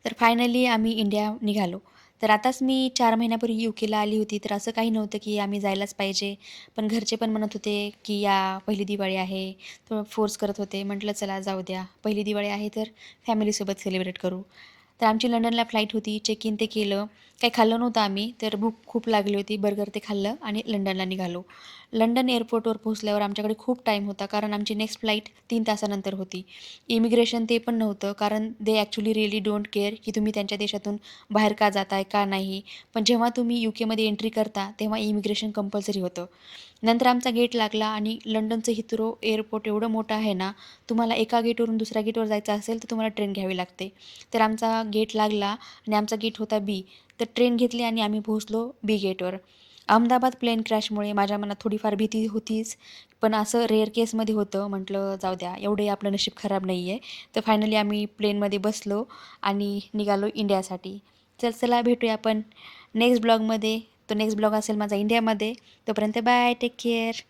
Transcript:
तर फायनली आम्ही इंडिया निघालो. तर आताच मी 4 महिन्यापूर्वी UKला आली होती, तर असं काही नव्हतं की आम्ही जायलाच पाहिजे. पण घरचे पण म्हणत होते की या, पहिली दिवाळी आहे. तर फोर्स करत होते. म्हटलं चला जाऊ द्या. पहिली दिवाळी आहे तर फॅमिलीसोबत सेलिब्रेट करू. तर आमची लंडनला फ्लाईट होती. चेक इन ते केलं. काही खाल्लं नव्हतं आम्ही, तर भूक खूप लागली होती. बर्गर ते खाल्लं आणि लंडनला निघालो. लंडन एअरपोर्टवर पोहोचल्यावर आमच्याकडे खूप टाईम होता, कारण आमची नेक्स्ट फ्लाईट 3 तासानंतर होती. इमिग्रेशन ते पण नव्हतं, कारण दे ॲक्च्युली रिअली डोंट केअर की तुम्ही त्यांच्या देशातून बाहेर का जाताय, का नाही. पण जेव्हा तुम्ही UKमध्ये एंट्री करता, तेव्हा इमिग्रेशन कंपल्सरी होतं. नंतर आमचा गेट लागला आणि लंडनचं हिथ्रो एअरपोर्ट एवढं मोठं आहे ना, तुम्हाला एका गेटवरून दुसऱ्या गेटवर जायचं असेल, तर तुम्हाला ट्रेन घ्यावी लागते. तर आमचा गेट लागला आणि आमचा गेट होता B. तर ट्रेन घेतली आणि आम्ही पोहोचलो B गेटवर. अहमदाबाद प्लेन क्रॅशमुळे माझ्या मनात थोडीफार भीती होतीच, पण असं रेअर केसमध्ये होतं. म्हटलं जाऊ द्या, एवढे आपलं नशीब खराब नाही आहे. तर फायनली आम्ही प्लेनमध्ये बसलो आणि निघालो इंडियासाठी. चला भेटूया आपण नेक्स्ट ब्लॉगमध्ये. तो नेक्स्ट ब्लॉग असेल माझा इंडियामध्ये. तोपर्यंत बाय, टेक केअर.